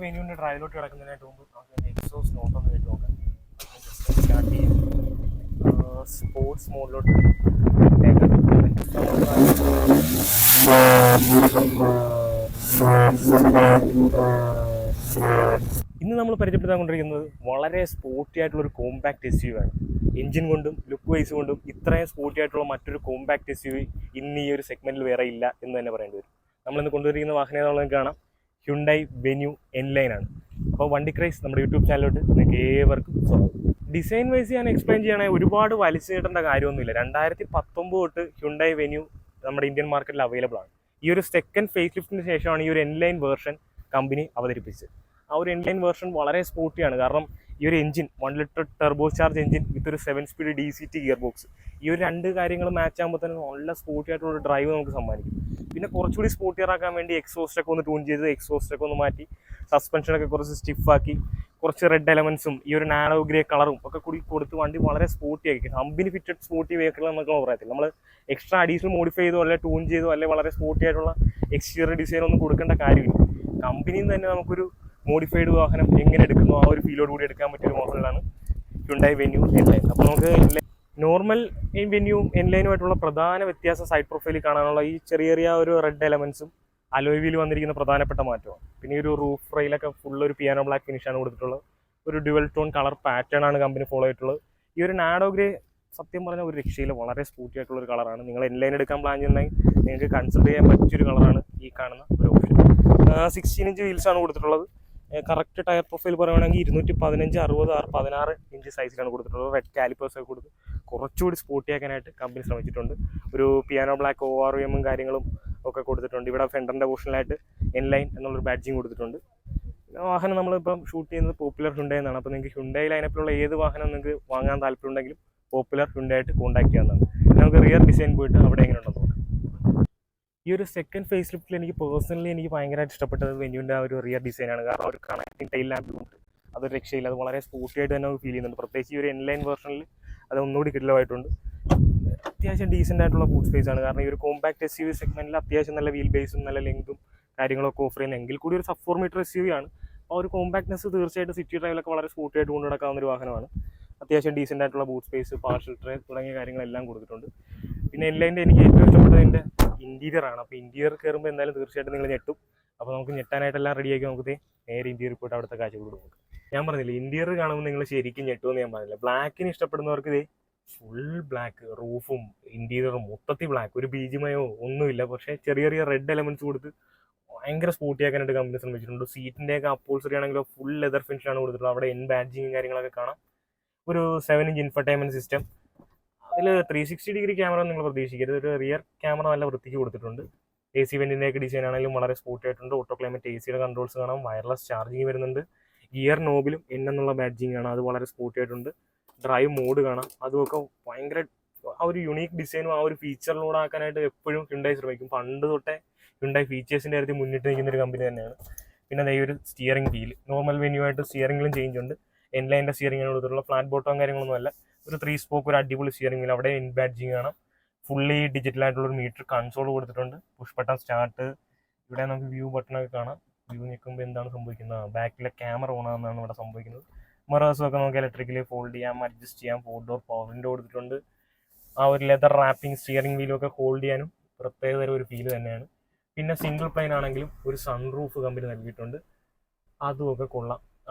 വെന്യൂവിൻ്റെ ഡ്രൈവിലോട്ട് കിടക്കുന്നതിനായിട്ട് മുമ്പ് നമുക്ക് എക്സോസ് നോട്ടൊന്ന് കേട്ട് നോക്കാം. ജസ്റ്റ് സ്റ്റാർട്ട് ചെയ്യാം. സ്പോർട്സ് മോഡിലോട്ട് ഇന്ന് നമ്മൾ പരിചയപ്പെടുത്താൻ വളരെ സ്പോർട്ടി ആയിട്ടുള്ള ഒരു കോമ്പാക്ട് എസ് യു ആണ്. എഞ്ചിൻ കൊണ്ടും ലുക്ക് വൈസ് കൊണ്ടും ഇത്രയും സ്പോർട്ടി ആയിട്ടുള്ള മറ്റൊരു കോമ്പാക്ട് എസ് യു ഇന്ന് ഈ ഒരു സെഗ്മെന്റിൽ വേറെ ഇല്ല എന്ന് തന്നെ പറയേണ്ടി വരും. നമ്മളിന്ന് കൊണ്ടുവരിക്കുന്ന വാഹനം ഏതാണെന്ന് കാണാം. ഹ്യുണ്ടായി വെന്യൂ എൻലൈൻ ആണ്. അപ്പോൾ വണ്ടി ക്രൈസ് നമ്മുടെ യൂട്യൂബ് ചാനലിലോട്ട് നിങ്ങൾക്ക് ഏവർക്കും സ്വാഗതം. ഡിസൈൻ വൈസ് ഞാൻ എക്സ്പ്ലെയിൻ ചെയ്യണമെങ്കിൽ ഒരുപാട് വലിച്ചു നീട്ടേണ്ട കാര്യമൊന്നുമില്ല. 2019 തൊട്ട് ഹ്യുണ്ടായി വെന്യൂ നമ്മുടെ ഇന്ത്യൻ മാർക്കറ്റിൽ അവൈലബിൾ ആണ്. ഈ ഒരു സെക്കൻഡ് ഫേസ് ലിഫ്റ്റിന് ശേഷമാണ് ഈ ഒരു എൻലൈൻ വേർഷൻ കമ്പനി അവതരിപ്പിച്ചത്. ആ ഒരു എൻലൈൻ വേർഷൻ വളരെ സ്പോർട്ടിയാണ്. കാരണം ഈ ഒരു engine 1 litre Turbo charge engine വിത്ത് ഒരു 7 സ്പീഡ് DCT ഗിയർ ബോക്സ്, ഈ ഒരു രണ്ട് കാര്യങ്ങൾ മാച്ച് ആകുമ്പോൾ തന്നെ നല്ല സ്പോർട്ടി ആയിട്ടുള്ള ഡ്രൈവ് നമുക്ക് സമ്മാനിക്കും. പിന്നെ കുറച്ചുകൂടി സ്പോർട്ടിയർ ആക്കാൻ വേണ്ടി എക്സോസ്റ്റൊക്കെ ഒന്ന് ട്യൂൺ ചെയ്ത് എക്സോസ്റ്റൊക്കെ ഒന്ന് മാറ്റി സസ്പെൻഷനൊക്കെ കുറച്ച് സ്റ്റിഫാക്കി കുറച്ച് റെഡ് എലമെന്റ്സും ഈ ഒരു നാനോ ഗ്രേ കളറും ഒക്കെ കൂടി കൊടുത്ത് വണ്ടി വളരെ സ്പോർട്ടി ആക്കി. കമ്പനി ഫിറ്റഡ് സ്പോർട്ടി വെഹിക്കിൾ എന്നൊക്കെ പറയത്തില്ല. നമ്മൾ എക്സ്ട്രാ അഡീഷണൽ മോഡിഫൈ ചെയ്തോ അല്ലെ ട്യൂൺ ചെയ്തോ അല്ലെ വളരെ സ്പോർട്ടി ആയിട്ടുള്ള എക്സ്റ്റീരിയർ ഡിസൈൻ ഒന്നും കൊടുക്കേണ്ട കാര്യമില്ല. കമ്പനിയിൽ തന്നെ നമുക്കൊരു മോഡിഫൈഡ് വാഹനം എങ്ങനെ എടുക്കുന്നു ആ ഒരു ഫീലോട് കൂടി എടുക്കാൻ പറ്റിയ ഒരു മോഡലാണ് ഹ്യുണ്ടായി വെന്യൂ എൻലൈൻ. അപ്പോൾ നമുക്ക് നോർമൽ വെന്യൂവും എൻലൈനുമായിട്ടുള്ള പ്രധാന വ്യത്യാസം സൈഡ് പ്രൊഫൈലിൽ കാണാനുള്ള ഈ ചെറിയ ചെറിയ ഒരു റെഡ് എലമെന്റ്സും അലോയ് വീൽ വന്നിരിക്കുന്ന പ്രധാനപ്പെട്ട മാറ്റമാണ്. പിന്നെ ഈ ഒരു റൂഫ് റെയിലൊക്കെ ഫുൾ ഒരു പിയാനോ ബ്ലാക്ക് ഫിനിഷാണ് കൊടുത്തിട്ടുള്ളത്. ഒരു ഡ്യുവൽ ടോൺ കളർ പാറ്റേൺ ആണ് കമ്പനി ഫോളോ ചെയ്തിട്ടുള്ളത്. ഈ ഒരു നാഡോ ഗ്രേ സത്യം പറഞ്ഞാൽ ഒരു രക്ഷയിൽ വളരെ സ്പോർട്ടി ആയിട്ടുള്ള ഒരു കളറാണ്. നിങ്ങൾ എൻലൈൻ എടുക്കാൻ പ്ലാൻ ചെയ്യുന്നെങ്കിൽ നിങ്ങൾക്ക് കൺസിഡർ ചെയ്യാൻ പറ്റിയൊരു കളറാണ് ഈ കാണുന്ന ഒരു ഓപ്ഷൻ. 16 ഇഞ്ച് വീൽസാണ് കൊടുത്തിട്ടുള്ളത്. കറക്റ്റ് ടയർ പ്രൊഫൈൽ പറയുകയാണെങ്കിൽ 215, 60, 16 ഇഞ്ച് സൈസിലാണ് കൊടുത്തിട്ടുള്ളത്. റെഡ് കാലിപ്പേഴ്സ് ഒക്കെ കൊടുത്ത് കുറച്ചുകൂടി സ്പോർട്ടി ആക്കാനായിട്ട് കമ്പനി ശ്രമിച്ചിട്ടുണ്ട്. ഒരു പിയാനോ ബ്ലാക്ക് ORM കാര്യങ്ങളും ഒക്കെ കൊടുത്തിട്ടുണ്ട്. ഇവിടെ ഫെൻഡറിൻ്റെ പോർഷനിലായിട്ട് എൻലൈൻ എന്നുള്ളൊരു ബാഡ്ജിങ് കൊടുത്തിട്ടുണ്ട്. വാഹനം നമ്മളിപ്പം ഷൂട്ട് ചെയ്യുന്നത് പോപ്പുലർ ഹ്യുണ്ടായി എന്നാണ്. അപ്പോൾ നിങ്ങൾക്ക് ഹ്യുണ്ടായി ലൈനപ്പിലുള്ള ഏത് വാഹനം നിങ്ങൾക്ക് വാങ്ങാൻ താല്പര്യമുണ്ടെങ്കിലും പോപ്പുലർ ഹ്യുണ്ടായി ആയിട്ട് കോൺടാക്ട് ചെയ്യാവുന്നതാണ്. നമുക്ക് റിയർ ഡിസൈൻ പോയിട്ട് അവിടെ എങ്ങനെയുണ്ടെന്ന് നോക്കാം. ഈ ഒരു സെക്കൻഡ് ഫേസ് ലിഫ്റ്റിൽ എനിക്ക് ഭയങ്കരമായിട്ട് ഇഷ്ടപ്പെട്ടത് വെന്യൂവിൻ്റെ ആ ഒരു റിയർ ഡിസൈനാണ്. കാരണം ഒരു കണക്റ്റിംഗ് ടൈൽ ലാമ്പുണ്ട്, അതൊരു രക്ഷയില്ല. അത് വളരെ സ്പോർട്ടി ആയിട്ട് തന്നെ നമുക്ക് ഫീൽ ചെയ്യുന്നുണ്ട്. പ്രത്യേകിച്ച് ഈ ഒരു എൻലൈൻ വേർഷനിൽ അത് ഒന്നുകൂടി കിടിലമായിട്ടുണ്ട്. അത്യാവശ്യം ഡീസൻ്റ് ആയിട്ടുള്ള ബൂട്ട് സ്പേസ് ആണ്. കാരണം ഈ ഒരു കോമ്പാക്ട് SUV സെഗ്മെന്റിൽ അത്യാവശ്യം നല്ല വീൽ ബേസും നല്ല ലെങ്തും കാര്യങ്ങളൊക്കെ ഓഫർ ചെയ്യുന്ന എങ്കിൽ കൂടി ഒരു സബ് 4 മീറ്റർ SUV ആണ്. ആ ഒരു കോമ്പാക്ട്നെസ് തീർച്ചയായിട്ടും സിറ്റി ഡ്രൈവിലൊക്കെ വളരെ സ്പോർട്ടി ആയിട്ട് കൊണ്ടു നടക്കാവുന്ന ഒരു വാഹനമാണ്. അത്യാവശ്യം ഡീസൻ്റ് ആയിട്ടുള്ള ബൂട്ട് സ്പേസ്, പാർഷ്യൽ ട്രേ തുടങ്ങിയ കാര്യങ്ങളെല്ലാം കൊടുത്തിട്ടുണ്ട്. പിന്നെ എൻലൈൻ്റെ എനിക്ക് ഏറ്റവും ഇഷ്ടപ്പെട്ടത് എൻ്റെ ഇൻറ്റീരിയർ ആണ്. അപ്പോൾ ഇൻറ്റീരിയർ കയറുമ്പോൾ എന്തായാലും തീർച്ചയായിട്ടും നിങ്ങൾ ഞെട്ടും. അപ്പോൾ നമുക്ക് ഞെട്ടാനായിട്ടെല്ലാം റെഡിയാക്കി നമുക്ക് നേരെ ഇൻറ്റീരിയർ പോയിട്ട് അവിടുത്തെ കാഴ്ചകൾ നോക്കാം. ഞാൻ പറഞ്ഞില്ല, ഇൻറ്റീരിയർ കാണുമ്പോൾ നിങ്ങൾ ശരിക്കും ഞെട്ടുമെന്ന് ഞാൻ പറഞ്ഞില്ല. ബ്ലാക്കിന് ഇഷ്ടപ്പെടുന്നവർക്ക് ഇതേ ഫുൾ ബ്ലാക്ക്, റൂഫും ഇൻറ്റീരിയറും മൊത്തത്തിൽ ബ്ലാക്ക്, ഒരു ബീജിമയോ ഒന്നുമില്ല. പക്ഷേ ചെറിയ ചെറിയ റെഡ് എലമെന്റ്സ് കൊടുത്ത് ഭയങ്കര സ്പോർട്ടി ആക്കാനായിട്ട് കമ്പനി ശ്രമിച്ചിട്ടുണ്ട്. സീറ്റിൻ്റെയൊക്കെ അപ്പോൾസറി ആണെങ്കിലോ ഫുൾ ലെതർ ഫിനിഷാണ് കൊടുത്തിട്ടുള്ളത്. അവിടെ ബാഡ്ജിങ് കാര്യങ്ങളൊക്കെ കാണാം. ഒരു 7 ഇഞ്ച് ഇൻഫർടൈൻമെന്റ് സിസ്റ്റം. അതിൽ 360 ഡിഗ്രി ക്യാമറ നിങ്ങൾ പ്രതീക്ഷിക്കരുത്. ഒരു റിയർ ക്യാമറ നല്ല വൃത്തിക്ക് കൊടുത്തിട്ടുണ്ട്. AC വെന്റിൻ്റെയൊക്കെ ഡിസൈൻ ആണെങ്കിലും വളരെ സ്പോർട്ടി ആയിട്ടുണ്ട്. ഓട്ടോ ക്ലൈമറ്റ് ACയുടെ കൺട്രോൾസ് കാണാം. വയർലെസ് ചാർജിങ് വരുന്നുണ്ട്. ഗിയർ നോബിലും എന്നുള്ള ബാഡ്ജിങ് ആണ്, അത് വളരെ സ്പോർട്ടി ആയിട്ടുണ്ട്. ഡ്രൈവ് മോഡ് കാണാം, അതുമൊക്കെ ഭയങ്കര ആ ഒരു യുണീക്ക് ഡിസൈനും ആ ഒരു ഫീച്ചറിലൂടെ ആക്കാനായിട്ട് എപ്പോഴും ഹ്യുണ്ടായി ശ്രമിക്കും. പണ്ട് തൊട്ടേ ഹ്യുണ്ടായി ഫീച്ചേഴ്സിൻ്റെ കാര്യത്തിൽ മുന്നിട്ട് നിൽക്കുന്ന ഒരു കമ്പനി തന്നെയാണ്. പിന്നെ അതേ ഒരു സ്റ്റിയറിംഗ് വീൽ നോർമൽ വെന്യൂ ആയിട്ട് സ്റ്റിയറിംഗിലും ചേഞ്ച് ഉണ്ട്. എൻലൈൻ്റെ സ്റ്റിയറിംഗിന് കൊടുത്തിട്ടുള്ള ഫ്ലാറ്റ് ബോട്ടവും കാര്യങ്ങളൊന്നും അല്ല. ഒരു 3 സ്പോക്ക് ഒരു അടിപൊളി സ്റ്റിയറിംഗ് വീൽ. അവിടെ ബാഡ്ജിങ് കാണാം. ഫുള്ളി ഡിജിറ്റൽ ആയിട്ടുള്ള ഒരു മീറ്റർ കൺസോൾ കൊടുത്തിട്ടുണ്ട്. Push button start. ഇവിടെ നമുക്ക് വ്യൂ ബട്ടണൊക്കെ കാണാം. വ്യൂ നിൽക്കുമ്പോൾ എന്താണ് സംഭവിക്കുന്നത്, ബാക്കിലെ ക്യാമറ ഓൺ ആണെന്നാണ് ഇവിടെ സംഭവിക്കുന്നത്. മിറേഴ്സും ഒക്കെ നമുക്ക് ഇലക്ട്രിക്കലി ഫോൾഡ് ചെയ്യാം, അഡ്ജസ്റ്റ് ചെയ്യാം. 4 ഡോർ പവർ വിൻഡോ കൊടുത്തിട്ടുണ്ട്. ആ ഒരു ലെതർ റാപ്പിംഗ് സ്റ്റിയറിംഗ് വീലും ഒക്കെ ഹോൾഡ് ചെയ്യാനും പ്രത്യേകതരം ഒരു ഫീൽ തന്നെയാണ്. പിന്നെ സിംഗിൾ പ്ലെയിൻ ആണെങ്കിലും ഒരു സൺറൂഫ് കമ്പനി നൽകിയിട്ടുണ്ട്, അതുമൊക്കെ കൊള്ളാം.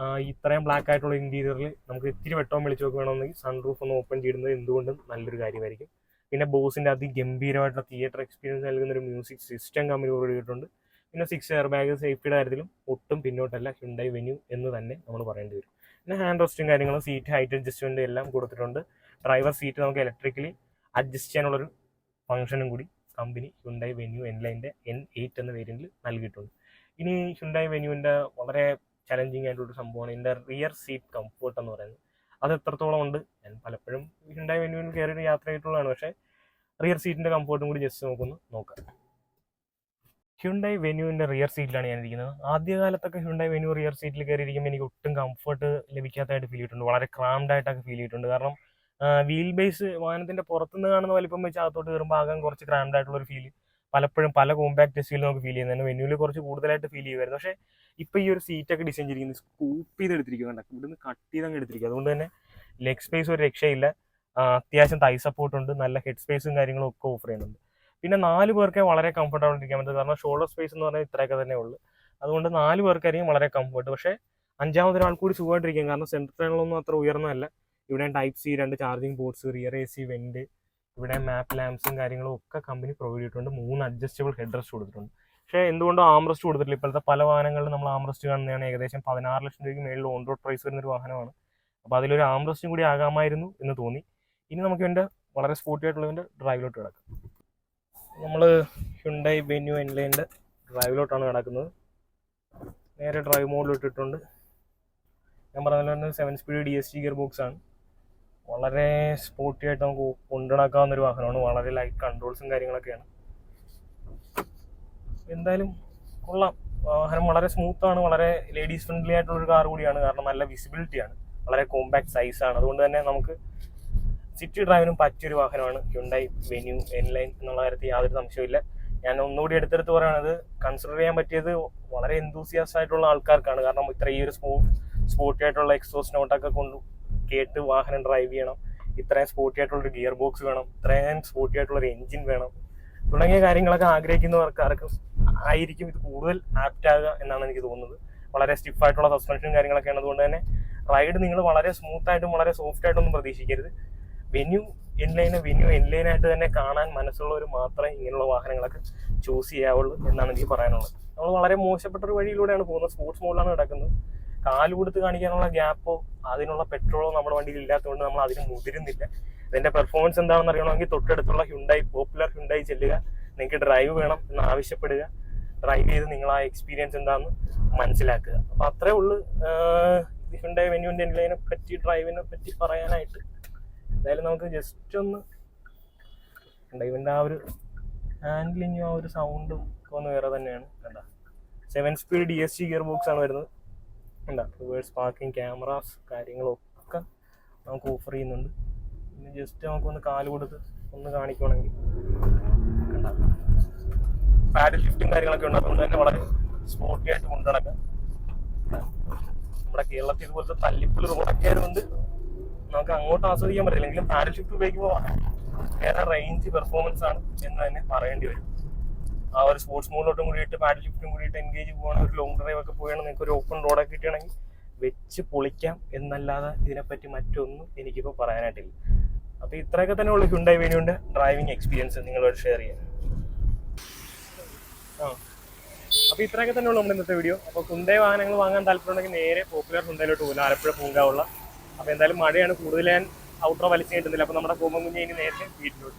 ഇത്രയും ബ്ലാക്ക് ആയിട്ടുള്ള ഇന്റീരിയറിൽ നമുക്ക് ഇത്തിരി വെട്ടവും വെളിച്ചമൊക്കെ വേണമെങ്കിൽ സൺറൂഫ് ഒന്ന് ഓപ്പൺ ചെയ്യുന്നത് എന്തുകൊണ്ടും നല്ലൊരു കാര്യമായിരിക്കും. പിന്നെ ബോസിൻ്റെ അതിഗംഭീരമായിട്ടുള്ള തിയേറ്റർ എക്സ്പീരിയൻസ് നൽകുന്ന ഒരു മ്യൂസിക് സിസ്റ്റം കമ്പനി കൊടുത്തിട്ടുണ്ട്. പിന്നെ 6 എയർ ബാഗ്, സേഫ്റ്റിയുടെ കാര്യത്തിലും ഒട്ടും പിന്നോട്ടല്ല ഹ്യുണ്ടായി വെന്യൂ എന്ന് തന്നെ നമ്മൾ പറയേണ്ടി വരും. പിന്നെ ഹാൻഡ് റെസ്റ്റും കാര്യങ്ങളും സീറ്റ് ഹൈറ്റ് അഡ്ജസ്റ്റ്മെൻറ്റ് എല്ലാം കൊടുത്തിട്ടുണ്ട്. ഡ്രൈവർ സീറ്റ് നമുക്ക് ഇലക്ട്രിക്കലി അഡ്ജസ്റ്റ് ചെയ്യാനുള്ളൊരു ഫംഗ്ഷനും കൂടി കമ്പനി ഹ്യുണ്ടായി വെന്യൂ എൻലൈൻ്റെ N8 എന്ന വേരിയൻറ്റിൽ നൽകിയിട്ടുണ്ട്. ഇനി ഹ്യുണ്ടായി വെന്യൂവിൻ്റെ വളരെ ചലഞ്ചിങ് ആയിട്ടുള്ളൊരു സംഭവമാണ് ഇതിൻ്റെ റിയർ സീറ്റ് കംഫർട്ട് എന്ന് പറയുന്നത്. അത് എത്രത്തോളം ഉണ്ട്, ഞാൻ പലപ്പോഴും ഹ്യുണ്ടായി വെന്യൂവിൽ കയറി യാത്ര ചെയ്തിട്ടുള്ളതാണ്. പക്ഷേ റിയർ സീറ്റിൻ്റെ കംഫർട്ടും കൂടി ജസ്റ്റ് നോക്കാം. ഹ്യുണ്ടായി വെന്യൂവിൻ്റെ റിയർ സീറ്റിലാണ് ഞാൻ ഇരിക്കുന്നത്. ആദ്യകാലത്തൊക്കെ ഹ്യുണ്ടായി വെന്യൂ റിയർ സീറ്റിൽ കയറിയിരിക്കുമ്പോൾ എനിക്ക് ഒട്ടും കംഫർട്ട് ലഭിക്കാത്തതായിട്ട് ഫീൽ ചെയ്തിട്ടുണ്ട്. വളരെ ക്രാംഡ് ആയിട്ടൊക്കെ ഫീൽ ചെയ്തിട്ടുണ്ട്. കാരണം വീൽ ബേസ് വാഹനത്തിൻ്റെ പുറത്തുനിന്ന് കാണുന്ന വലിപ്പം വെച്ച് അകത്തോട്ട് കയറുമ്പോൾ ആകാൻ കുറച്ച് ക്രാംഡ് ആയിട്ടുള്ളൊരു ഫീൽ പലപ്പോഴും പല കോമ്പാക്ട് എസ് യുവിൽ നമുക്ക് ഫീൽ ചെയ്യുന്നതാണ്. വെന്യൂവിൽ കുറച്ച് കൂടുതലായിട്ട് ഫീൽ ചെയ്യുമായിരുന്നു. പക്ഷേ ഇപ്പോൾ ഈ ഒരു സീറ്റൊക്കെ ഡിസൈൻ ചെയ്തിരിക്കുന്നത് സ്കൂപ്പ് ചെയ്ത് എടുത്തിരിക്കുക, കണ്ട ഇവിടുന്ന് കട്ട് ചെയ്ത് അങ്ങ് എടുത്തിരിക്കുക. അതുകൊണ്ട് തന്നെ ലെഗ് സ്പേസ് ഒരു രക്ഷയില്ല. അത്യാവശ്യം തൈ സപ്പോർട്ട് ഉണ്ട്, നല്ല ഹെഡ് സ്പേസും കാര്യങ്ങളും ഒക്കെ ഓഫർ ചെയ്യുന്നുണ്ട്. പിന്നെ 4 പേർക്ക് വളരെ കംഫർട്ടബിൾ ഇരിക്കാൻ പറ്റും. കാരണം ഷോൾഡർ സ്പേസ് എന്ന് പറഞ്ഞാൽ ഇത്രയൊക്കെ തന്നെ ഉള്ളൂ. അതുകൊണ്ട് 4 പേർക്കായിരിക്കും വളരെ കംഫർട്ട്. പക്ഷേ 5ാമത് ഒരാൾ കൂടി സുഖമായിട്ടിരിക്കും. കാരണം സെൻട്രൽ ടേണിലൊന്നും അത്ര ഉയർന്നതല്ല. ഇവിടെ type C 2 charging ports, rear A C went, ഇവിടെ മാപ്പ് ലാംപ്സും കാര്യങ്ങളും ഒക്കെ കമ്പനി പ്രൊവൈഡ് ചെയ്തിട്ടുണ്ട്. 3 അഡ്ജസ്റ്റബിൾ ഹെഡ് റെസ്റ്റ് കൊടുത്തിട്ടുണ്ട്. പക്ഷേ എന്തുകൊണ്ടോ ആംറസ്റ്റ് കൊടുത്തിട്ടില്ല. ഇപ്പോഴത്തെ പല വാഹനങ്ങളിലും നമ്മൾ ആംറസ്റ്റ് കാണുന്നതാണ്. ഏകദേശം 16 ലക്ഷം രൂപയ്ക്ക് മേളിൽ ഓൺ റോഡ് പ്രൈസ് വരുന്നൊരു വാഹനമാണ്. അപ്പോൾ അതിലൊരു ആംറസ്റ്റും കൂടി ആകാമായിരുന്നു എന്ന് തോന്നി. ഇനി നമുക്ക് ഇതിൻ്റെ വളരെ സ്പോർട്ടി ആയിട്ടുള്ളതിൻ്റെ ഡ്രൈവിലോട്ട് കിടക്കാം. നമ്മൾ ഹ്യുണ്ടായി വെന്യൂ എൻലൈൻ്റെ ഡ്രൈവിലോട്ടാണ് കിടക്കുന്നത്. നേരെ ഡ്രൈവ് മോഡിൽ ഇട്ടിട്ടുണ്ട്. ഞാൻ പറഞ്ഞ തന്നെ 7 സ്പീഡ് DSG ഗിയർ ബോക്സ് ആണ്. വളരെ സ്പോർട്ടി ആയിട്ട് നമുക്ക് കൊണ്ടുനടക്കാവുന്നൊരു വാഹനമാണ്. വളരെ ലൈറ്റ് കൺട്രോൾസും കാര്യങ്ങളൊക്കെയാണ്. എന്തായാലും കൊള്ളാം. വാഹനം വളരെ സ്മൂത്താണ്, വളരെ ലേഡീസ് ഫ്രണ്ട്ലി ആയിട്ടുള്ളൊരു കാർ കൂടിയാണ്. കാരണം നല്ല വിസിബിലിറ്റിയാണ്, വളരെ കോമ്പാക്ട് സൈസാണ്. അതുകൊണ്ട് തന്നെ നമുക്ക് സിറ്റി ഡ്രൈവിനും പറ്റിയൊരു വാഹനമാണ് ഹ്യുണ്ടായി വെന്യൂ എൻലൈൻ എന്നുള്ള കാര്യത്തിൽ യാതൊരു സംശയമില്ല. ഞാൻ ഒന്നുകൂടി എടുത്തെടുത്ത് പറയുന്നത് കൺസിഡർ ചെയ്യാൻ പറ്റിയത് വളരെ എന്തൂസിയാസ്റ്റ് ആയിട്ടുള്ള ആൾക്കാർക്കാണ്. കാരണം ഈ ഒരു സ്പോർട്ടി ആയിട്ടുള്ള എക്സോസ്റ്റ് നോട്ടൊക്കെ കൊണ്ട് കേട്ട് വാഹനം ഡ്രൈവ് ചെയ്യണം, ഇത്രയും സ്പോർട്ടി ആയിട്ടുള്ളൊരു ഗിയർ ബോക്സ് വേണം, ഇത്രയും സ്പോർട്ടി ആയിട്ടുള്ളൊരു എഞ്ചിൻ വേണം, തുടങ്ങിയ കാര്യങ്ങളൊക്കെ ആഗ്രഹിക്കുന്നവർക്കാർക്ക് ആയിരിക്കും ഇത് കൂടുതൽ ആപ്റ്റ് ആകുക എന്നാണ് എനിക്ക് തോന്നുന്നത്. വളരെ സ്റ്റിഫായിട്ടുള്ള സസ്പെൻഷനും കാര്യങ്ങളൊക്കെയാണ്. അതുകൊണ്ട് തന്നെ റൈഡ് നിങ്ങൾ വളരെ സ്മൂത്തായിട്ടും വളരെ സോഫ്റ്റ് ആയിട്ടൊന്നും പ്രതീക്ഷിക്കരുത്. വെന്യൂ എൻലൈനായിട്ട് തന്നെ കാണാൻ മനസ്സുള്ളവർ മാത്രമേ ഇങ്ങനെയുള്ള വാഹനങ്ങളൊക്കെ ചൂസ് ചെയ്യാവുള്ളൂ എന്നാണ് എനിക്ക് പറയാനുള്ളത്. നമ്മൾ വളരെ മോശപ്പെട്ടൊരു വഴിയിലൂടെയാണ് പോകുന്നത്. സ്പോർട്സ് മോഡിലാണ് കിടക്കുന്നത്. കാല് കൊടുത്ത് കാണിക്കാനുള്ള ഗ്യാപ്പോ അതിനുള്ള പെട്രോളോ നമ്മുടെ വണ്ടിയിൽ ഇല്ലാത്തതുകൊണ്ട് നമ്മൾ അതിന് മുതിരുന്നില്ല. ഇതിന്റെ പെർഫോമൻസ് എന്താണെന്ന് അറിയണമെങ്കിൽ തൊട്ടടുത്തുള്ള പോപ്പുലർ ഹ്യുണ്ടായി ചെല്ലുക, നിങ്ങൾക്ക് ഡ്രൈവ് വേണം എന്ന് ആവശ്യപ്പെടുക, ഡ്രൈവ് ചെയ്ത് നിങ്ങൾ ആ എക്സ്പീരിയൻസ് എന്താണെന്ന് മനസ്സിലാക്കുക. അപ്പം അത്രേ ഉള്ളൂ ഹ്യുണ്ടായി വെന്യൂവിൻ്റെ എൻലൈനെ പറ്റി, ഡ്രൈവിനെ പറ്റി പറയാനായിട്ട്. എന്തായാലും നമുക്ക് ജസ്റ്റ് ഒന്ന് ഹ്യുണ്ടായിൻ്റെ ആ ഒരു ഹാൻഡ്ലിങ്ങും ആ ഒരു സൗണ്ടും ഒക്കെ ഒന്ന് വേറെ തന്നെയാണ്. കണ്ട 7 സ്പീഡ് DSG ഗിയർ ബോക്സ് ആണ് വരുന്നത്. എന്താ റിവേഴ്സ് പാർക്കിംഗ്, ക്യാമറാസ് കാര്യങ്ങളൊക്കെ നമുക്ക് ഓഫർ ചെയ്യുന്നുണ്ട്. പിന്നെ ജസ്റ്റ് നമുക്കൊന്ന് കാല് കൊടുത്ത് ഒന്ന് കാണിക്കുകയാണെങ്കിൽ കണ്ട പാഡിൽ ലിഫ്റ്റും കാര്യങ്ങളൊക്കെ ഉണ്ട്. അതുകൊണ്ട് തന്നെ വളരെ സ്പോർട്ടി ആയിട്ട് കൊണ്ടു നടക്കാം. നമ്മുടെ കേരളത്തിൽ ഇതുപോലത്തെ തല്ലിപ്പുള്ള റോഡൊക്കെ ആയതുകൊണ്ട് നമുക്ക് അങ്ങോട്ട് ആസ്വദിക്കാൻ പറ്റില്ല. എങ്കിലും പാഡിൽ ഷിഫ്റ്റ് ഉപയോഗിക്കുമ്പോൾ വേറെ റേഞ്ച് പെർഫോമൻസ് ആണ് എന്ന് തന്നെ പറയേണ്ടി വരും. ആ ഒരു സ്പോർട്സ് മോഡിലോട്ടും കൂടിയിട്ട് പാഡിൽ ഷിഫ്റ്റും കൂടിയിട്ട് എൻഗേജ് പോകണം, ഒരു ലോങ് ഡ്രൈവ് ഒക്കെ പോവുകയാണെങ്കിൽ നിങ്ങൾക്ക് ഒരു ഓപ്പൺ റോഡൊക്കെ കിട്ടുകയാണെങ്കിൽ വെച്ച് പൊളിക്കാം എന്നല്ലാതെ ഇതിനെപ്പറ്റി മറ്റൊന്നും എനിക്കിപ്പോൾ പറയാനായിട്ടില്ല. അപ്പോൾ ഇത്രയൊക്കെ തന്നെ ഉള്ളൂ ഹ്യുണ്ടായി വെന്യൂവിൻ്റെ ഡ്രൈവിംഗ് എക്സ്പീരിയൻസ് നിങ്ങളോട് ഷെയർ ചെയ്യാൻ. അപ്പോൾ ഇത്രയൊക്കെ തന്നെ ഉള്ളൂ നമ്മുടെ ഇന്നത്തെ വീഡിയോ. അപ്പോൾ ഹ്യുണ്ടായി വാഹനങ്ങൾ വാങ്ങാൻ താല്പര്യമുണ്ടെങ്കിൽ നേരെ പോപ്പുലർ ഹ്യുണ്ടായിലോട്ട് പോകുന്നു, ആലപ്പുഴ പൂങ്കാവുള്ള. അപ്പോൾ എന്തായാലും മഴയാണ്, കൂടുതൽ ഞാൻ ഔട്ടർ വലിച്ചു കിട്ടുന്നില്ല. അപ്പോൾ നമ്മുടെ കോമം കുഞ്ഞ് ഇനി നേരത്തെ വീട്ടിലോട്ട്